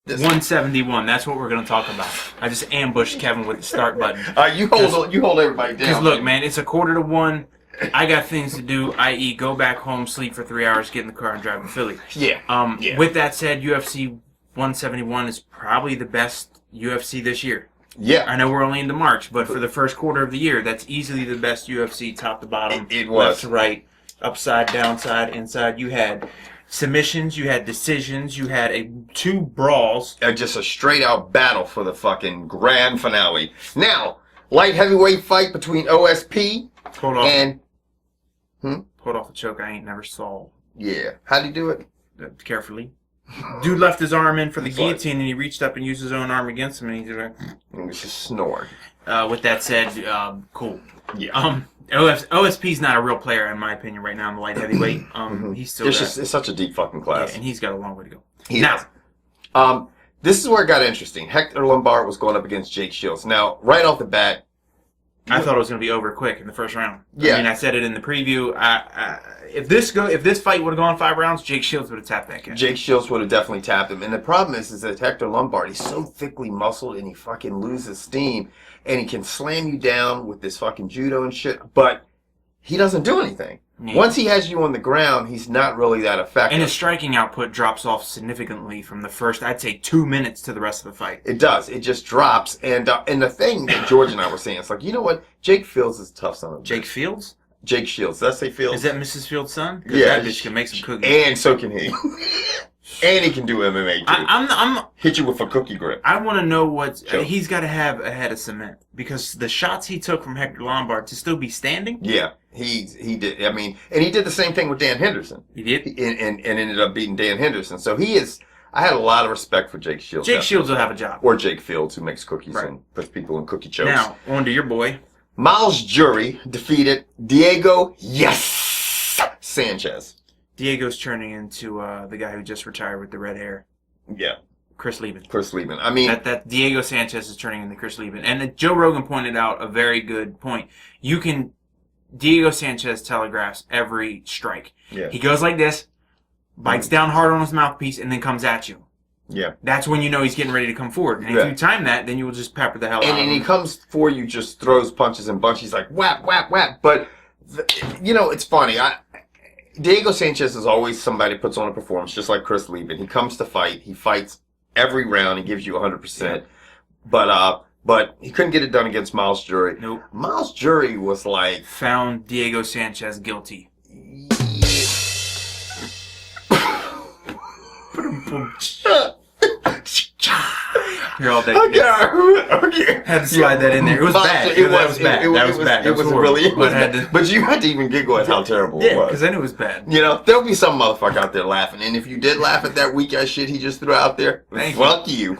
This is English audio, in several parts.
171. That's what we're going to talk about. I just ambushed Kevin with the start button. You hold everybody down. Because look, man, it's 1:45. I got things to do, i.e., go back home, sleep for 3 hours, get in the car, and drive to Philly. Yeah. With that said, UFC 171 is probably the best UFC this year. Yeah. I know we're only into March, but for the first quarter of the year, that's easily the best UFC, top to bottom, It was. left to right, upside, downside, inside. You had submissions, you had decisions, you had 2 brawls. Just a straight out battle for the fucking grand finale. Now, light heavyweight fight between OSP and... Hold off the choke I ain't never saw. Yeah. How'd he do it? Carefully. Dude left his arm in for the guillotine, and he reached up and used his own arm against him, and he just was just snoring. With that said, cool. Yeah. OSP's not a real player, in my opinion, right now in the light heavyweight. He's still it's such a deep fucking class. Yeah, and he's got a long way to go. Now, this is where it got interesting. Hector Lombard was going up against Jake Shields. Now, right off the bat, I thought it was going to be over quick in the first round. Yeah. I mean, I said it in the preview. If this fight would have gone 5 rounds, Jake Shields would have tapped that guy. Jake Shields would have definitely tapped him. And the problem is that Hector Lombard, he's so thickly muscled and he fucking loses steam. And he can slam you down with this fucking judo and shit. But he doesn't do anything. Yeah. Once he has you on the ground, he's not really that effective. And his striking output drops off significantly from the first, I'd say, 2 minutes to the rest of the fight. It does. It just drops. And the thing that George and I were saying, it's like, you know what? Jake Fields is a tough son of a bitch. Jake Fields? Jake Shields. Did I say Fields? Is that Mrs. Fields' son? Yeah. That bitch can make some cookies. And so can he. And he can do MMA too. I'm hit you with a cookie grip. I want to know what he's got to have a head of cement, because the shots he took from Hector Lombard to still be standing. Yeah, he did. I mean, and he did the same thing with Dan Henderson. He did, and ended up beating Dan Henderson. So he is. I had a lot of respect for Jake Shields. Jake Shields will have a job. Or Jake Fields, who makes cookies and puts people in cookie chokes. Now on to your boy. Miles Jury defeated Diego Sanchez. Diego's turning into the guy who just retired with the red hair. Yeah. Chris Lieben. I mean... That Diego Sanchez is turning into Chris Lieben. And Joe Rogan pointed out a very good point. Diego Sanchez telegraphs every strike. Yeah. He goes like this, bites down hard on his mouthpiece, and then comes at you. Yeah. That's when you know he's getting ready to come forward. And if you time that, then you will just pepper the hell out of him. And he comes for you, just throws punches and bunches. He's like, whap, whap, whap. But, it's funny. Diego Sanchez is always somebody who puts on a performance, just like Chris Lieben. He comes to fight. He fights every round. He gives you 100%. But he couldn't get it done against Miles Jury. Nope. Miles Jury was like... Found Diego Sanchez guilty. Here all day. Okay. Had to slide that in there. It was bad. That was bad. It was really... But you had to even giggle at how terrible it was. Yeah, because I knew it was bad. There'll be some motherfucker out there laughing. And if you did laugh at that weak-ass shit he just threw out there, fuck you.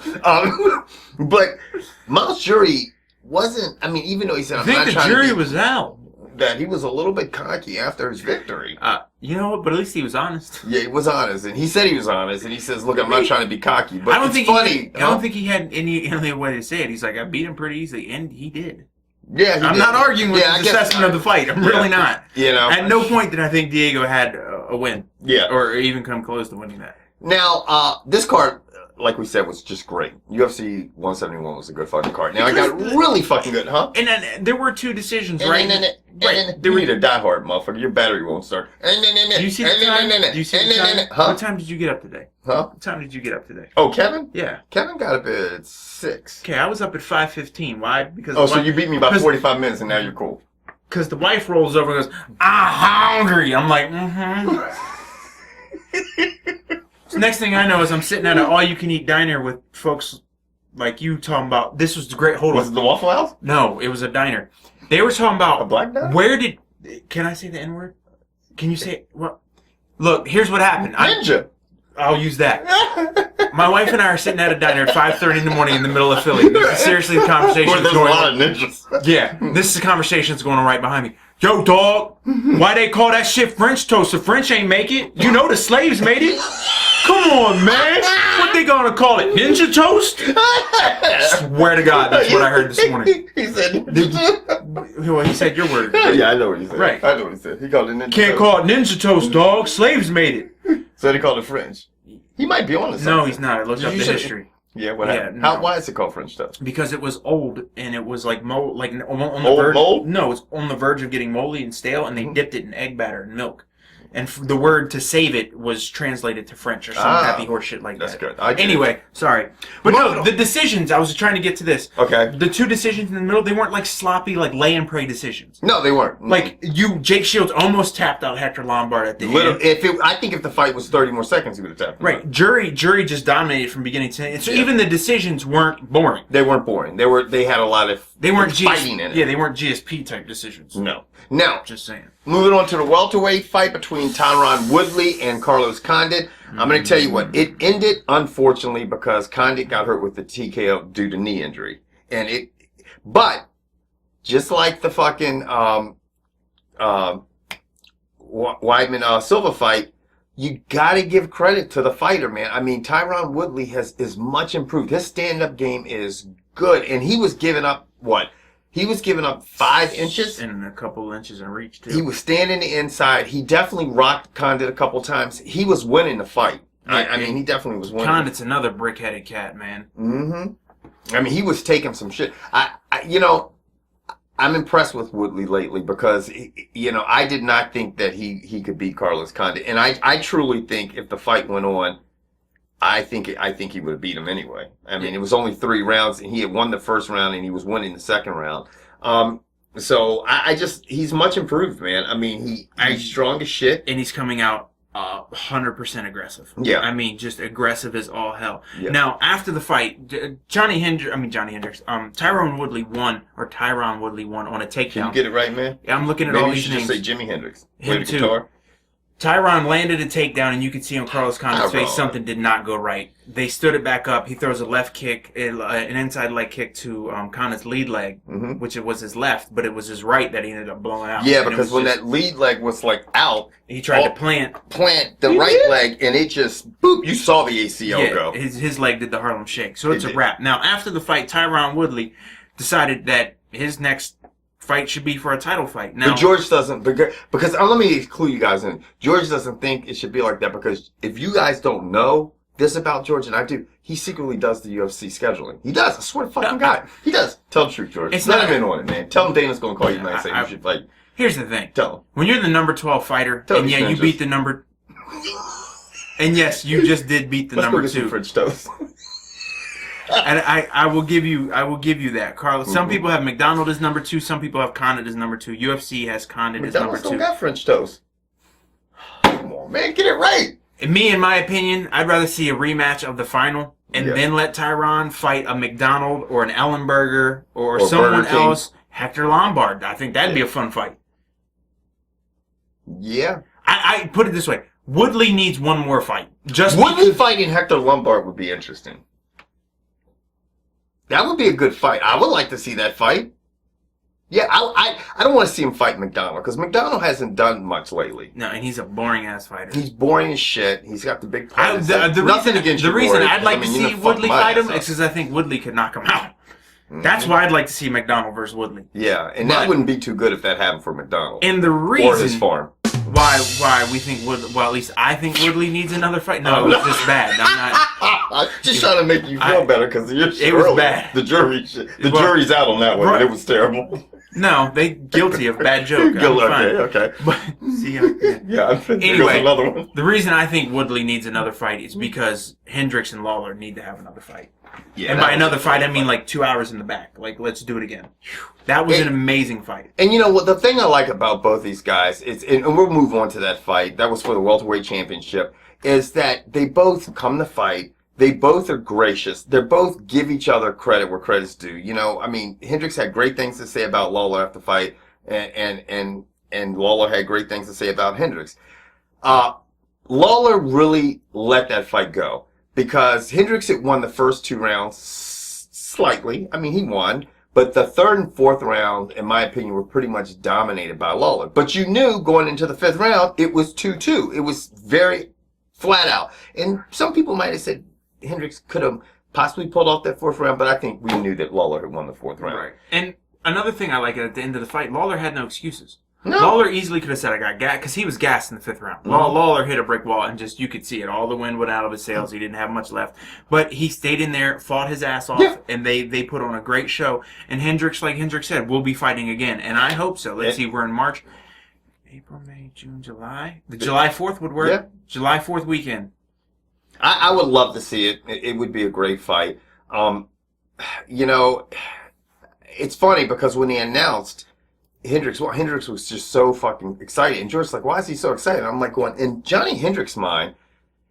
But Miles Jury wasn't... I mean, even though he said... I think the jury was out. That he was a little bit cocky after his victory. You know what? But at least he was honest. Yeah, he was honest. And he said he was honest. And he says, look, I'm not trying to be cocky. But I don't think funny. I don't think he had any other way to say it. He's like, I beat him pretty easily. And he did. Yeah, I'm not arguing with his assessment of the fight. I'm really not. At no point did I think Diego had a win. Yeah. Or even come close to winning that. Now, this card... like we said, was just great. UFC 171 was a good fucking card. Now, it got really fucking good, huh? And then there were 2 decisions, right? You need a diehard, motherfucker. Your battery won't start. Do you see the time? Do you see the time? Huh? What time did you get up today? Huh? What time did you get up today? Oh, Kevin? Yeah. Kevin got up at 6. Okay, I was up at 5:15. Why? Because so you beat me by 45 minutes and now you're cool. Because the wife rolls over and goes, I'm hungry. I'm like, So next thing I know is I'm sitting at an all-you-can-eat diner with folks like you talking about, this was the great, Was it the Waffle House? No, it was a diner. They were talking about... A black diner? Can I say the N-word? Can you say... What? Look, here's what happened. Ninja. I'll use that. My wife and I are sitting at a diner at 5:30 in the morning in the middle of Philly. This is seriously the conversation. There's a lot of ninjas. Yeah, this is the conversation that's going on right behind me. Yo, dog, why they call that shit French toast? The French ain't make it. You know the slaves made it. Come on, man. What they gonna call it? Ninja toast? Swear to God, that's what I heard this morning. He said Well, he said your word. Yeah, I know what he said. Right. I know what he said. He called it ninja Can't toast. call it ninja toast, dog. Slaves made it. So they called it French. He might be on to something. No, he's not. I looked up the history. Yeah, what happened? no. Why is it called French toast? Because it was old and it was like mold, like on the Old verge. mold? No, it's on the verge of getting moldy and stale, and they dipped it in egg batter and milk. And the word to save it was translated to French or some happy horse shit like That's that. good. Anyway, sorry. But no, the decisions, I was trying to get to this. Okay. The two decisions in the middle, they weren't like sloppy, like lay and pray decisions. No, they weren't. Like, Jake Shields almost tapped out Hector Lombard at the end. I think if the fight was 30 more seconds, he would have tapped him. Right. Jury just dominated from beginning to end. So even the decisions weren't boring. They weren't boring. They had a lot of fighting in it. Yeah, they weren't GSP type decisions. No. Now, Just saying. moving on to the welterweight fight between Tyron Woodley and Carlos Condit. I'm going to tell you what. It ended, unfortunately, because Condit got hurt with the TKO due to knee injury. But, just like the fucking Weidman-Silva fight, you got to give credit to the fighter, man. I mean, Tyron Woodley is much improved. His stand-up game is good. And he was giving up, what? He was giving up 5 inches. And a couple inches in reach, too. He was standing the inside. He definitely rocked Condit a couple times. He was winning the fight. I mean, he definitely was winning. Condit's another brick-headed cat, man. Mm-hmm. I mean, he was taking some shit. I'm impressed with Woodley lately because, I did not think that he could beat Carlos Condit. And I truly think if the fight went on, I think he would have beat him anyway. I mean, it was only 3 rounds, and he had won the first round, and he was winning the second round. So he's much improved, man. I mean, he's strong as shit, and he's coming out 100% aggressive. Yeah, I mean, just aggressive as all hell. Yeah. Now, after the fight, Tyron Woodley won on a takedown. Can you get it right, man? I'm looking at Maybe all you these should names. just say Jimi Hendrix. Him Play the too. guitar. Tyron landed a takedown, and you could see on Carlos Condit's face something did not go right. They stood it back up. He throws a left kick, an inside leg kick to Condit's lead leg, which it was his left, but it was his right that he ended up blowing out. Yeah, because when that lead leg was like out, he tried to plant the right leg, and it just boop. You saw the ACL go. His leg did the Harlem Shake, so it's a wrap. Now, after the fight, Tyron Woodley decided that his next fight should be for a title fight. Now, but George doesn't, because let me clue you guys in. George doesn't think it should be like that because if you guys don't know this about George, and I do, he secretly does the UFC scheduling. He does. I swear to fucking God. He does. Tell the truth, George. Let him in on it, man. Tell him Dana's going to call you tonight and say you should fight. Here's the thing. Tell him. When you're the number 12 fighter, and yeah, you beat the number... And yes, you just did beat the number 2. Let's go get some French toast. And I will give you that, Carlos. Some people have McDonald as number 2. Some people have Condit as number 2. UFC has Condit as number 2. Don't got French toast. Come on, man, get it right. In my opinion, I'd rather see a rematch of the final and then let Tyron fight a McDonald or an Ellenberger or someone else. Hector Lombard. I think that'd be a fun fight. Yeah. I put it this way: Woodley needs one more fight. Woodley fighting Hector Lombard would be interesting. That would be a good fight. I would like to see that fight. Yeah, I don't want to see him fight McDonald because McDonald hasn't done much lately. No, and he's a boring ass fighter. He's boring as shit. He's got the big. The reason I'd like to see Woodley fight him is because I think Woodley could knock him out. That's why I'd like to see McDonald versus Woodley. Yeah, and that wouldn't be too good if that happened for McDonald. And the reason or his farm. Why we think at least I think Woodley needs another fight. No, it was just bad. I'm not. Just trying to make you feel better because it was bad. The jury's out on that one. Right. It was terrible. No, they guilty of bad joke. Okay. But see, anyway, another one. The reason I think Woodley needs another fight is because Hendricks and Lawler need to have another fight. Yeah, and by another fight, I mean like 2 hours in the back. Like, let's do it again. That was an amazing fight. And you know what? The thing I like about both these guys is, and we'll move on to that fight. That was for the welterweight championship. Is that they both come to fight. They both are gracious. They both give each other credit where credit's due. You know, I mean, Hendricks had great things to say about Lawler after the fight, and Lawler had great things to say about Hendricks. Lawler really let that fight go because Hendricks had won the first 2 rounds slightly. I mean, he won, but the 3rd and 4th round, in my opinion, were pretty much dominated by Lawler. But you knew going into the 5th round, it was 2-2. It was very flat out. And some people might have said Hendricks could have possibly pulled off that 4th round, but I think we knew that Lawler had won the 4th round. Right. And another thing I like at the end of the fight, Lawler had no excuses. No. Lawler easily could have said I got gassed because he was gassed in the 5th round. Lawler hit a brick wall and just you could see it. All the wind went out of his sails. He didn't have much left, but he stayed in there, fought his ass off, and they put on a great show. And Hendricks, like Hendricks said, will be fighting again, and I hope so. Let's see, we're in March, April, May, June, July. The July 4th would work. Yeah. July 4th weekend. I would love to see it. It would be a great fight. You know, it's funny because when he announced Hendricks was just so fucking excited. And George's like, why is he so excited? I'm like going, in Johny Hendricks' mind,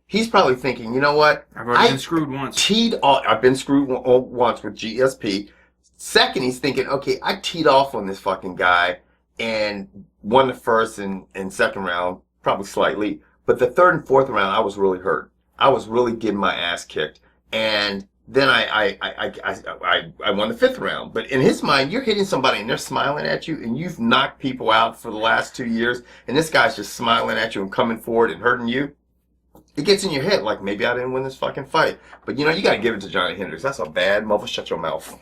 he's probably thinking, you know what? I've already been screwed once. I've been screwed once with GSP. Second, he's thinking, okay, I teed off on this fucking guy and won the 1st and 2nd round, probably slightly. But the 3rd and 4th round, I was really hurt. I was really getting my ass kicked. And then I won the 5th round. But in his mind, you're hitting somebody and they're smiling at you and you've knocked people out for the last 2 years and this guy's just smiling at you and coming forward and hurting you. It gets in your head like, maybe I didn't win this fucking fight. But you know, you gotta give it to Johny Hendricks. That's a bad mother. Shut your mouth.